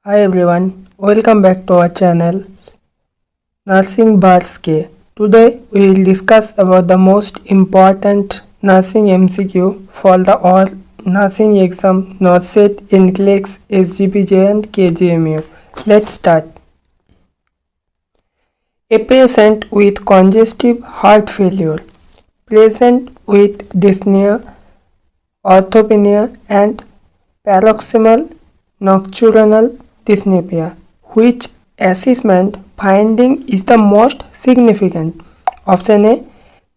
Hi everyone, welcome back to our channel Nursing Bars K. Today we will discuss about the most important nursing MCQ for the all nursing exam NORCET, NCLEX, SGPJ and KGMU. Let's start. A patient with congestive heart failure present with dyspnea, orthopnea and paroxysmal nocturnal dyspnea. Which assessment finding is the most significant? Option A,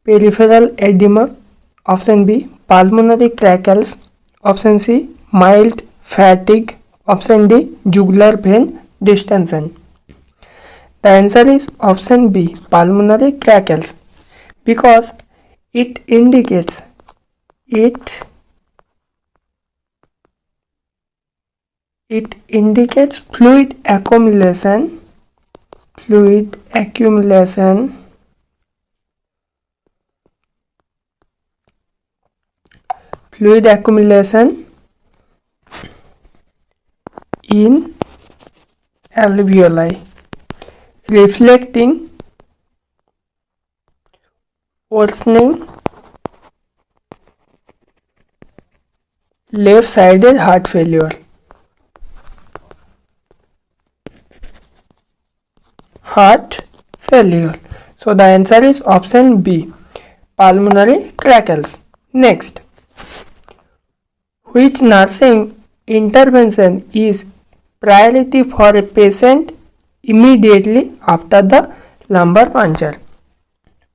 peripheral edema. Option B, pulmonary crackles. Option C, mild fatigue. Option D, jugular vein distension. The answer is option B, pulmonary crackles, because it indicates it fluid accumulation in alveoli, reflecting worsening left-sided heart failure. So the answer is option B, pulmonary crackles. Next, which nursing intervention is priority for a patient immediately after the lumbar puncture?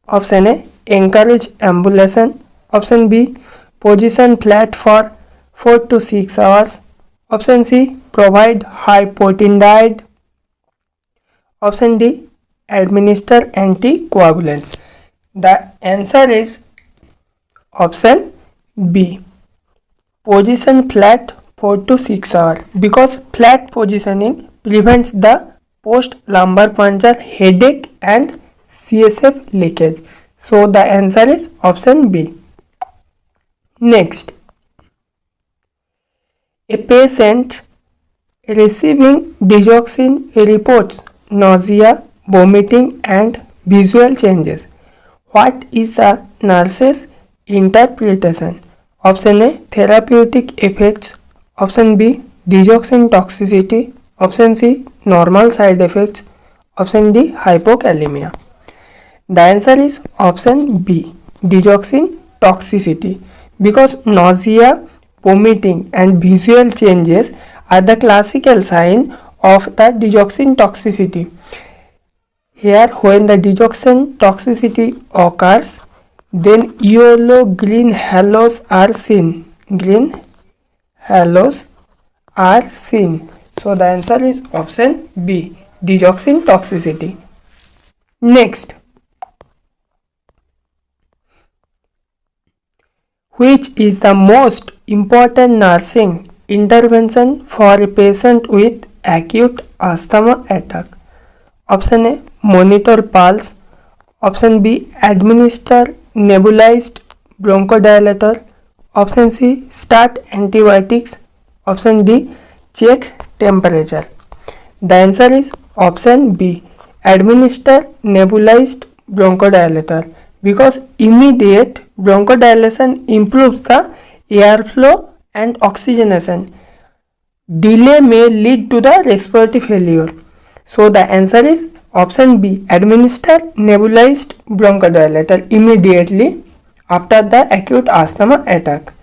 Option A, encourage ambulation. Option B, position flat for 4 to 6 hours. Option C, provide high protein diet. Option D, administer anticoagulants. The answer is option B, position flat 4 to 6 hours, because flat positioning prevents the post lumbar puncture headache and CSF leakage. So the answer is option B. Next, a patient receiving digoxin reports nausea, vomiting and visual changes. What is the nurse's interpretation? Option A, therapeutic effects. Option B, digoxin toxicity. Option C, normal side effects. Option D, hypokalemia. The answer is option B, digoxin toxicity, because nausea, vomiting and visual changes are the classical sign of the digoxin toxicity. Here, when the digoxin toxicity occurs, then yellow-green halos are seen. So the answer is option B, digoxin toxicity. Next, which is the most important nursing intervention for a patient with acute asthma attack? Option A, monitor pulse. Option B, administer nebulized bronchodilator. Option C, start antibiotics. Option D, check temperature. The answer is option B, administer nebulized bronchodilator, because immediate bronchodilation improves the airflow and oxygenation. Delay may lead to the respiratory failure. So the answer is option B, administer nebulized bronchodilator immediately after the acute asthma attack.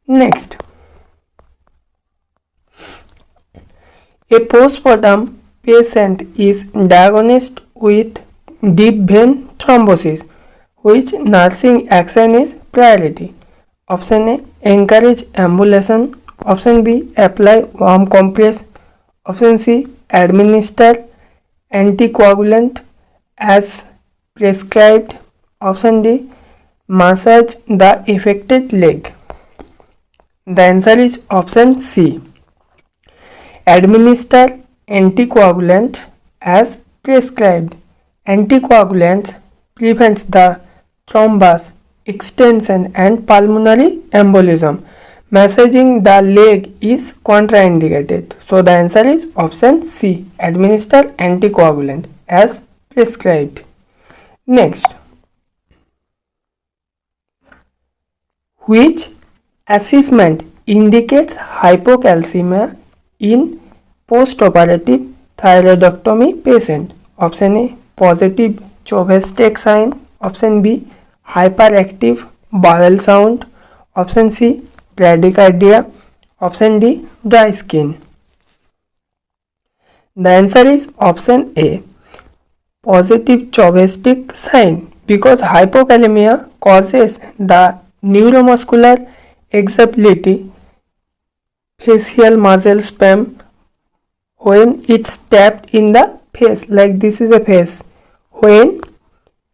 Next, a postpartum patient is diagnosed with deep vein thrombosis. Which nursing action is priority? Option A, encourage ambulation. Option B, apply warm compress. Option C, administer anticoagulant as prescribed. Option D, massage the affected leg. The answer is option C, administer anticoagulant as prescribed. Anticoagulants prevents the thrombus, extension and pulmonary embolism. Massaging the leg is contraindicated. So the answer is option C. Administer anticoagulant as prescribed. Next, which assessment indicates hypocalcemia in post-operative thyroidectomy patient? Option A, positive Chauvet-Stake sign. Option B, hyperactive bowel sound. Option C, bradycardia. Option D, dry skin. The answer is option A, positive Chauvet-Stake sign, because hypokalemia causes the neuromuscular excitability, facial muscle spasm when it's tapped in the face, like this is a face. When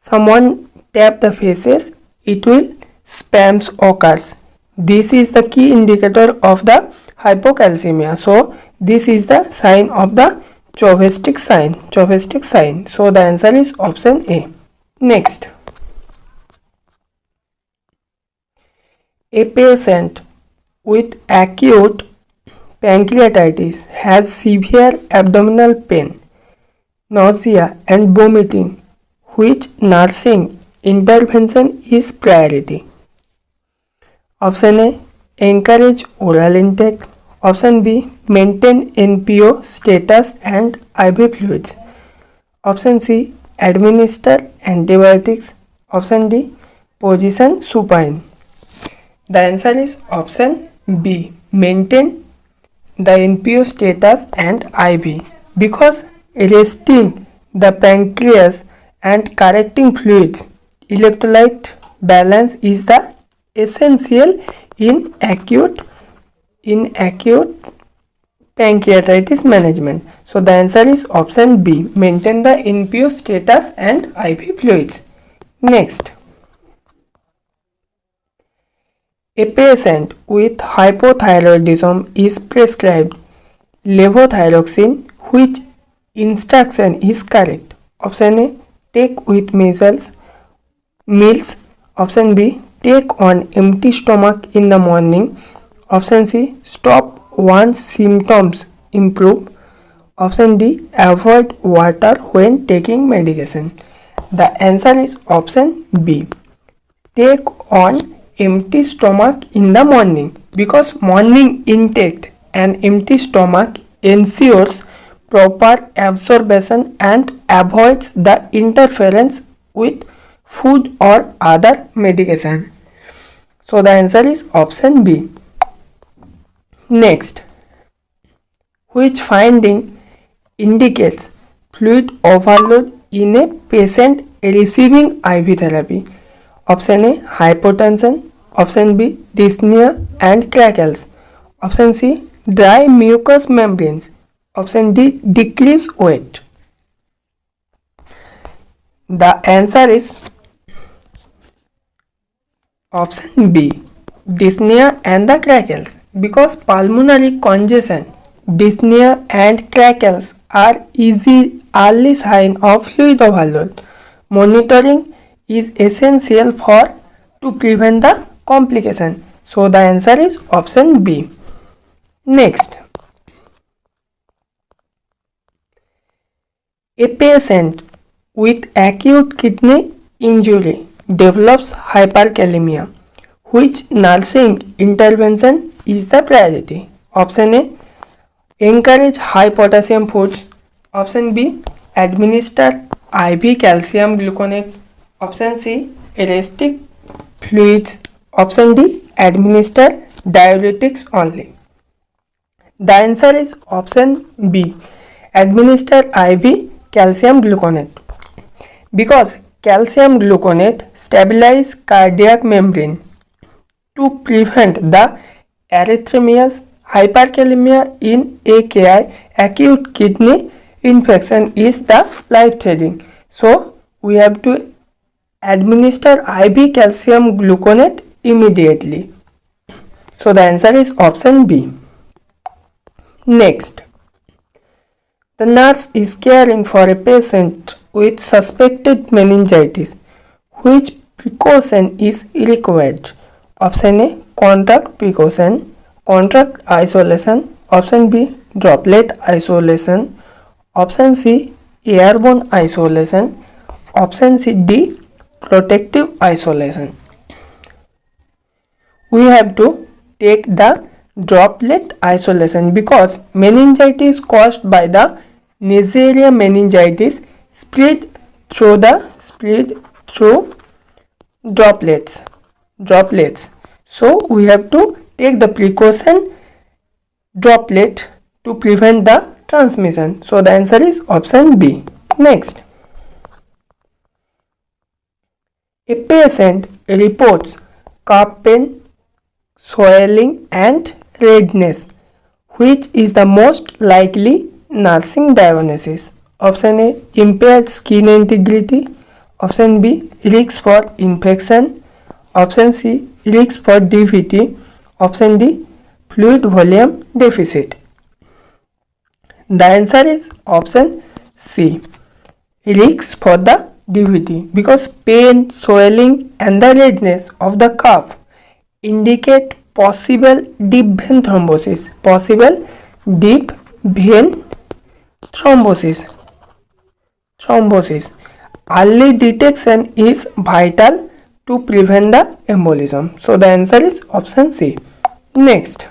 someone tap the faces, it will spasms occurs. This is the key indicator of the hypocalcemia. So this is the sign of the Chauvet-Stake sign. So the answer is option A. Next, a patient with acute pancreatitis has severe abdominal pain, nausea and vomiting. Which nursing intervention is priority? Option A, encourage oral intake. Option B, maintain NPO status and IV fluids. Option C, administer antibiotics. Option D, position supine. The answer is option B, maintain the NPO status and IV, because resting the pancreas and correcting fluids electrolyte balance is the essential in acute pancreatitis management. So the answer is option B, maintain the NPO status and IV fluids. Next, a patient with hypothyroidism is prescribed levothyroxine. Which instruction is correct? Option A, take with meals. Option B, take on empty stomach in the morning. Option C, stop once symptoms improve. Option D, avoid water when taking medication. The answer is option B, take on empty stomach in the morning, because morning intake and empty stomach ensures proper absorption and avoids the interference with food or other medication. So the answer is option B. Next, which finding indicates fluid overload in a patient receiving IV therapy? Option A, hypotension. Option B, dyspnea and crackles. Option C, dry mucous membranes. Option D, decreased weight. The answer is option B, dyspnea and the crackles, because pulmonary congestion, dyspnea and crackles are easy early sign of fluid overload. Monitoring is essential to prevent the complication. So the answer is option B. Next, a patient with acute kidney injury develops hyperkalemia. Which nursing intervention is the priority? Option A, encourage high potassium foods. Option B, administer IV calcium gluconate. Option C, restrict fluids. Option D, administer diuretics only. The answer is option B, administer IV calcium gluconate, because calcium gluconate stabilizes cardiac membrane to prevent the arrhythmias. Hyperkalemia in AKI, acute kidney infection, is the life-threatening. So we have to administer IV calcium gluconate immediately. So the answer is option B. Next, the nurse is caring for a patient with suspected meningitis. Which precaution is required? Option A, contact precaution. contract isolation. Option B, droplet isolation. Option C, airborne isolation. Option C, D, protective isolation. We have to take the droplet isolation because meningitis caused by the Neisseria meningitis spread through droplets. So we have to take the precaution droplet to prevent the transmission. So the answer is option B. Next, a patient reports calf pain, swelling and redness. Which is the most likely nursing diagnosis? Option A, impaired skin integrity. Option B, risk for infection. Option C, risk for DVT. Option D, fluid volume deficit. The answer is option C, risk for the DVT, because pain, swelling and the redness of the calf indicate possible deep vein thrombosis. Early detection is vital to prevent the embolism. So the answer is option C. Next,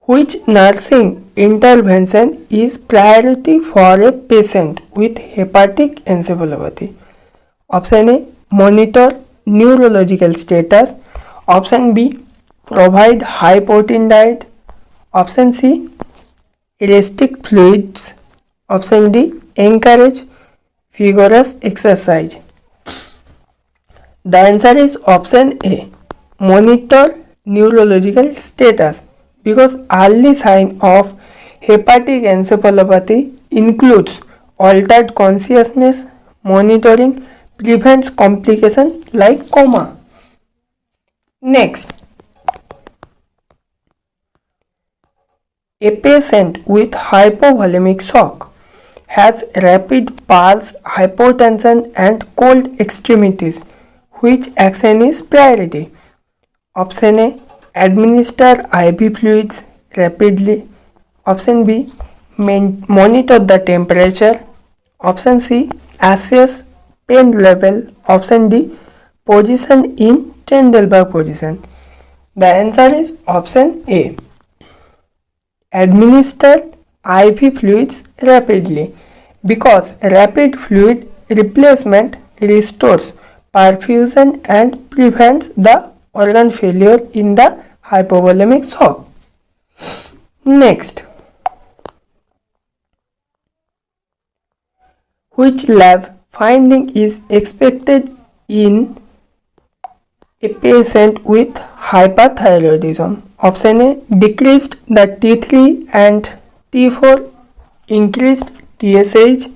which nursing intervention is priority for a patient with hepatic encephalopathy? Option A, monitor neurological status. Option B, provide high protein diet. Option C, restrict fluids. Option D, encourage vigorous exercise. The answer is option A, monitor neurological status, because early sign of hepatic encephalopathy includes altered consciousness. Monitoring prevents complications like coma. Next, a patient with hypovolemic shock has rapid pulse, hypotension and cold extremities. Which action is priority? Option A, administer IV fluids rapidly. Option B, monitor the temperature. Option C, assess pain level. Option D, position in Trendelenburg position. The answer is option A, administer IV fluids rapidly, because rapid fluid replacement restores perfusion and prevents the organ failure in the hypovolemic shock. Next, which lab finding is expected in a patient with hyperthyroidism? Option A, decreased the T3 and T4, increased TSH.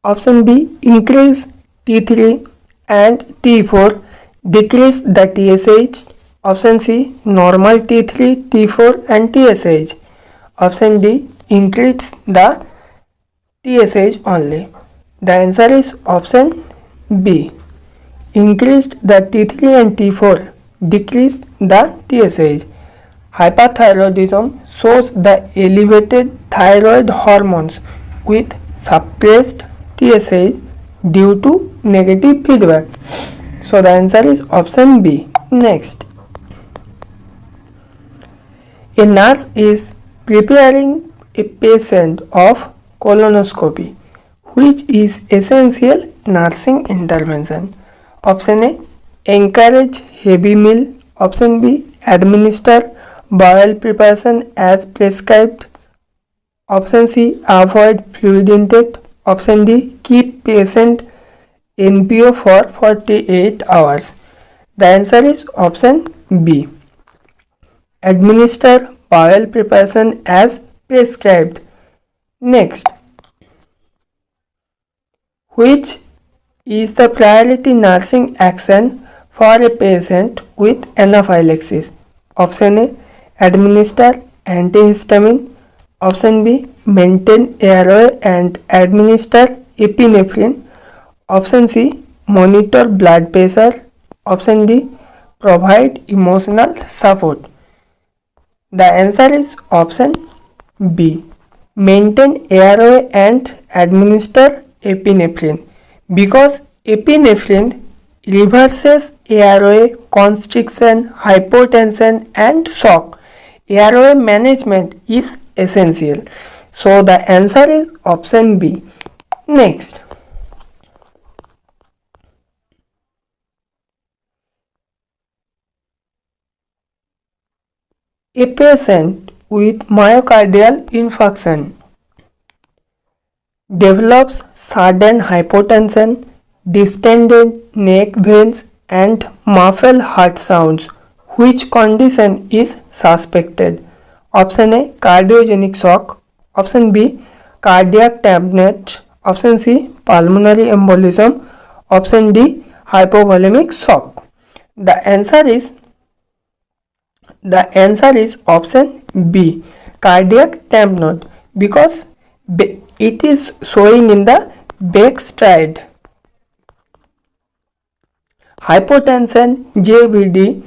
Option B, increase T3 and T4, decrease the TSH. Option C, normal T3, T4 and TSH. Option D, increase the TSH only. The answer is option B, increased the T3 and T4, decreased the TSH. Hyperthyroidism shows the elevated thyroid hormones with suppressed TSH due to negative feedback. So the answer is option B. Next, a nurse is preparing a patient of colonoscopy. Which is essential nursing intervention? Option A, encourage heavy meal. Option B, administer bowel preparation as prescribed. Option C, avoid fluid intake. Option D, keep patient NPO for 48 hours. The answer is option B, administer bowel preparation as prescribed. Next, which is the priority nursing action for a patient with anaphylaxis? Option A, administer antihistamine. Option B, maintain airway and administer epinephrine. Option C, monitor blood pressure. Option D, provide emotional support. The answer is option B. Maintain airway and administer epinephrine, because epinephrine reverses airway constriction, hypotension and shock. Airway management is essential. So the answer is option B. Next, a patient with myocardial infarction develops sudden hypotension, distended neck veins and muffled heart sounds. Which condition is suspected? Option A, cardiogenic shock. Option B, cardiac tamponade. Option C, pulmonary embolism. Option D, hypovolemic shock. The answer is option B, cardiac tamponade, because it is showing in the backstride. Hypotension, JVD,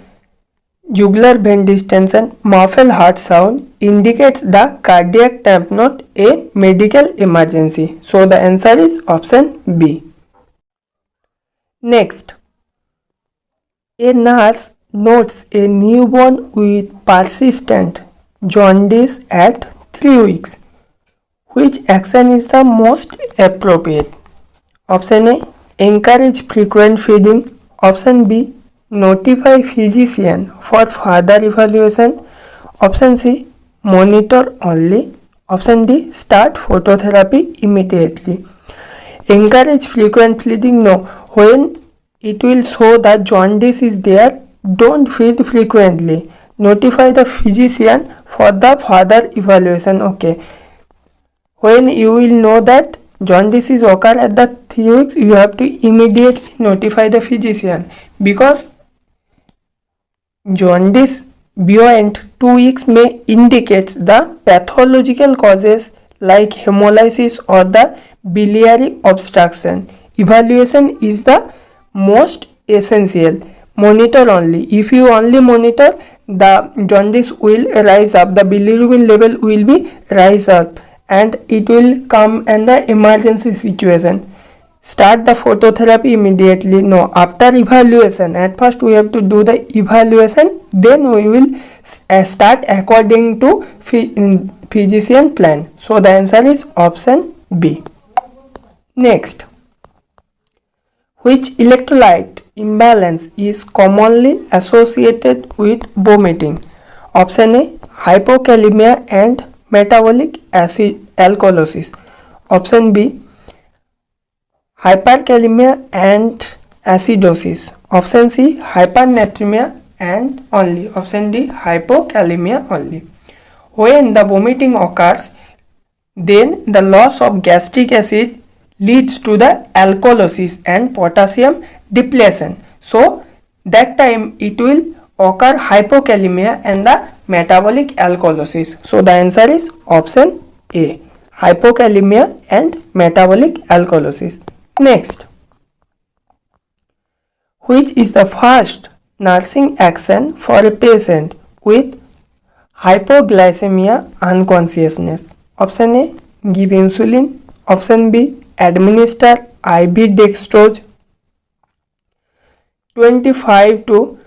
jugular vein distension, muffled heart sound indicates the cardiac tamponade, a medical emergency. So the answer is option B. Next, a nurse notes a newborn with persistent jaundice at 3 weeks. Which action is the most appropriate? Option A, encourage frequent feeding. Option B, notify physician for further evaluation. Option C, monitor only. Option D, start phototherapy immediately. Encourage frequent feeding, no. When it will show that jaundice is there, don't feed frequently. Notify the physician for the further evaluation. Okay. When you will know that jaundice is occur at the 3 weeks, you have to immediately notify the physician, because jaundice beyond 2 weeks may indicate the pathological causes like hemolysis or the biliary obstruction. Evaluation is the most essential. Monitor only. If you only monitor, the jaundice will rise up, the bilirubin level will be rise up, and it will come in the emergency situation. Start the phototherapy immediately. No, after evaluation. At first we have to do the evaluation, then we will start according to physician plan. So the answer is option B. Next, which electrolyte imbalance is commonly associated with vomiting? Option A, hypokalemia and metabolic alkalosis. Option B, hyperkalemia and acidosis. Option C, hypernatremia and only. Option D, hypokalemia only. When the vomiting occurs, then the loss of gastric acid leads to the alkalosis and potassium depletion. So that time it will occur hypokalemia and the metabolic alkalosis. So the answer is option A, hypokalemia and metabolic alkalosis. Next, which is the first nursing action for a patient with hypoglycemia unconsciousness? Option A, give insulin. Option B, administer IV dextrose 25 to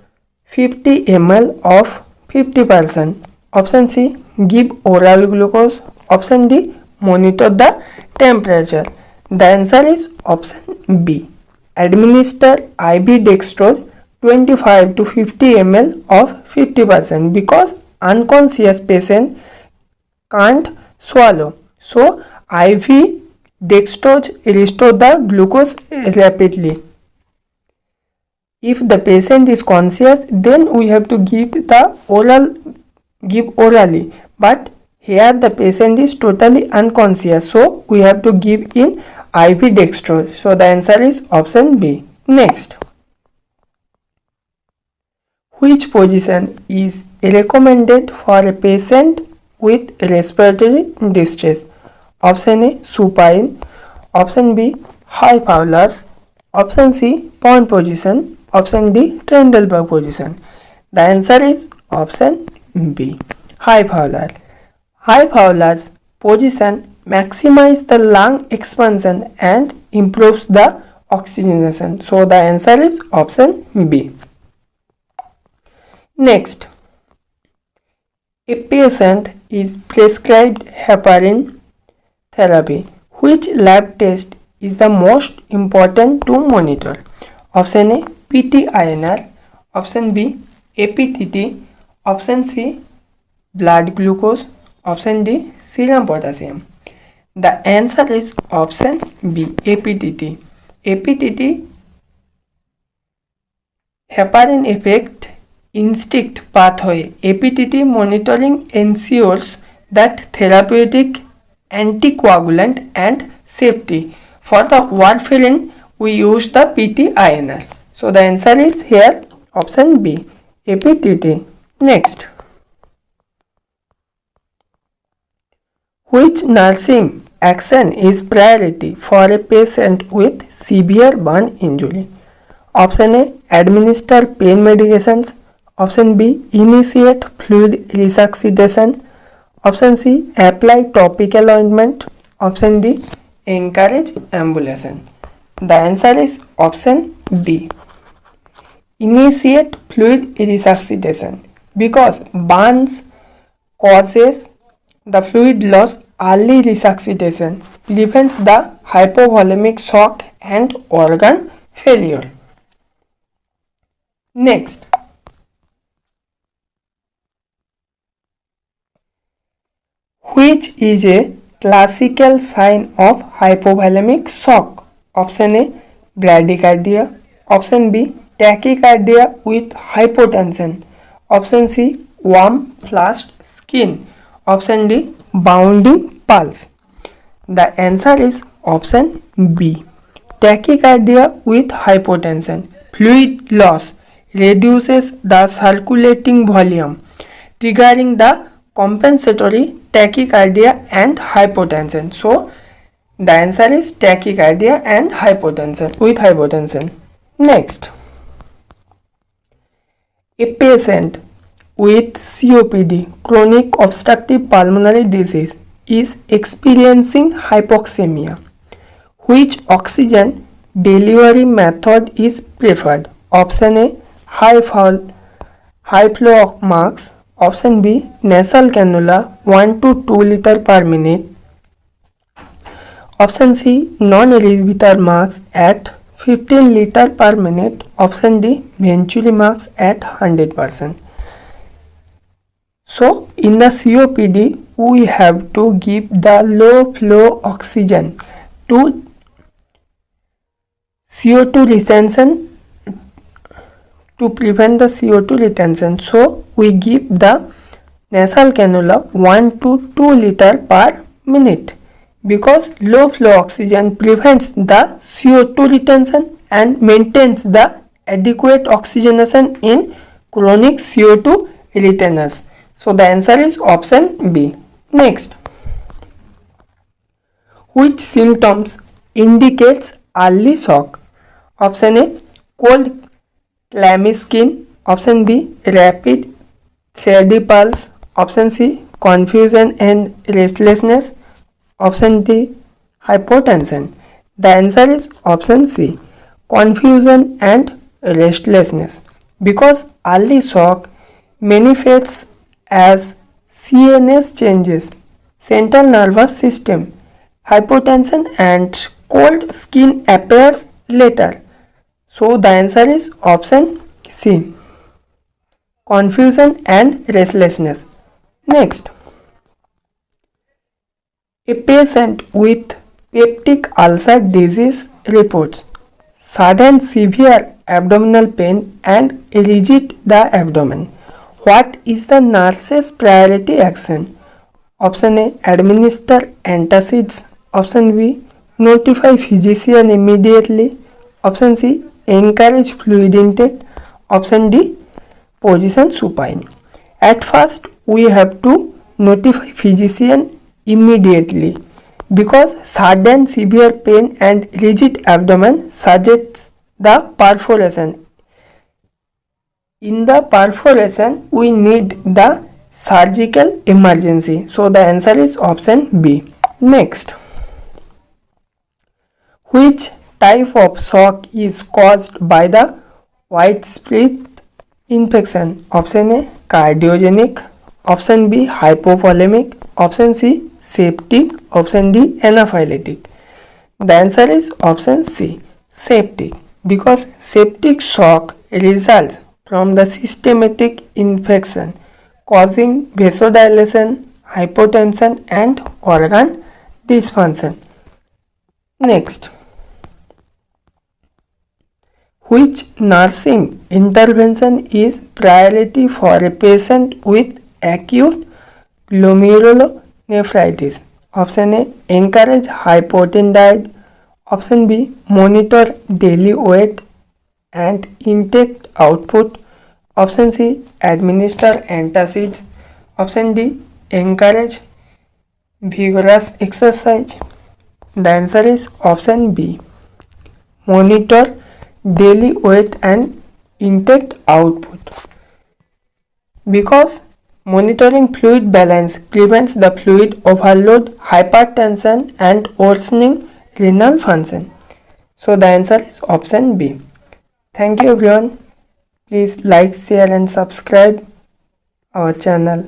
50 ml of 50%. Option C, give oral glucose. Option D, monitor the temperature. The answer is option B, administer IV dextrose 25 to 50 ml of 50%, because unconscious patient can't swallow. So IV dextrose restore the glucose rapidly. If the patient is conscious, then we have to give orally, but here the patient is totally unconscious, so we have to give in IV dextrose. So the answer is option B. Next, which position is recommended for a patient with respiratory distress? Option A, supine. Option B, high Fowler's. Option C, pond position. Option D, Trendelenburg position. The answer is option B, high Fowler. High Fowler's position maximizes the lung expansion and improves the oxygenation. So the answer is option B. Next, a patient is prescribed heparin therapy. Which lab test is the most important to monitor? Option A, PT-INR. Option B, APTT. Option C, blood glucose. Option D, serum potassium. The answer is option B, APTT. APTT, heparin effect instinct pathway. APTT monitoring ensures that therapeutic, anticoagulant and safety. For the warfarin, we use the PT-INR. So the answer is here option B, APTT. Next, which nursing action is priority for a patient with severe burn injury? Option A, administer pain medications. Option B, initiate fluid resuscitation. Option C, apply topical ointment. Option D, encourage ambulation. The answer is option B, initiate fluid resuscitation, because burns causes the fluid loss. Early resuscitation prevents the hypovolemic shock and organ failure. Next, which is a classical sign of hypovolemic shock? Option A, bradycardia. Option B, tachycardia with hypotension. Option C, warm flushed skin. Option D, bounding pulse. The answer is option B, tachycardia with hypotension. Fluid loss reduces the circulating volume, triggering the compensatory tachycardia and hypotension. So the answer is tachycardia and hypotension, with hypotension. Next, a patient with COPD, chronic obstructive pulmonary disease, is experiencing hypoxemia. Which oxygen delivery method is preferred? Option A, high flow mask. Option B, nasal cannula 1 to 2 liter per minute. Option C, non-rebreather mask at 15 liter per minute. Option D, Venturi mask at 100%. So in the COPD, we have to give the low flow oxygen to CO2 retention, to prevent the CO2 retention. So we give the nasal cannula 1 to 2 liter per minute, because low flow oxygen prevents the CO2 retention and maintains the adequate oxygenation in chronic CO2 retainers. So the answer is option B. Next, which symptoms indicates early shock? Option A, cold clammy skin. Option B, rapid thready pulse. Option C, confusion and restlessness. Option D, hypotension. The answer is option C, confusion and restlessness, because early shock manifests as CNS changes, central nervous system, hypotension and cold skin appears later. So the answer is option C, confusion and restlessness. Next, a patient with peptic ulcer disease reports sudden severe abdominal pain and rigid the abdomen. What is the nurse's priority action? Option A, administer antacids. Option B, notify physician immediately. Option C, encourage fluid intake. Option D, position supine. At first, we have to notify physician immediately, because sudden severe pain and rigid abdomen suggests the perforation. In the perforation, we need the surgical emergency. So the answer is option B. Next, which type of shock is caused by the widespread infection? Option A, cardiogenic. Option B, hypovolemic. Option C, septic. Option D, anaphylactic. The answer is option C, septic, because septic shock results from the systematic infection causing vasodilation, hypotension and organ dysfunction. Next, which nursing intervention is priority for a patient with acute glomerulonephritis? Option A, encourage high protein diet. Option B, monitor daily weight and intake output. Option C, administer antacids. Option D, encourage vigorous exercise. The answer is option B, monitor daily weight and intake output, because monitoring fluid balance prevents the fluid overload, hypertension and worsening renal function. So the answer is option B. Thank you everyone. Please like, share and subscribe our channel.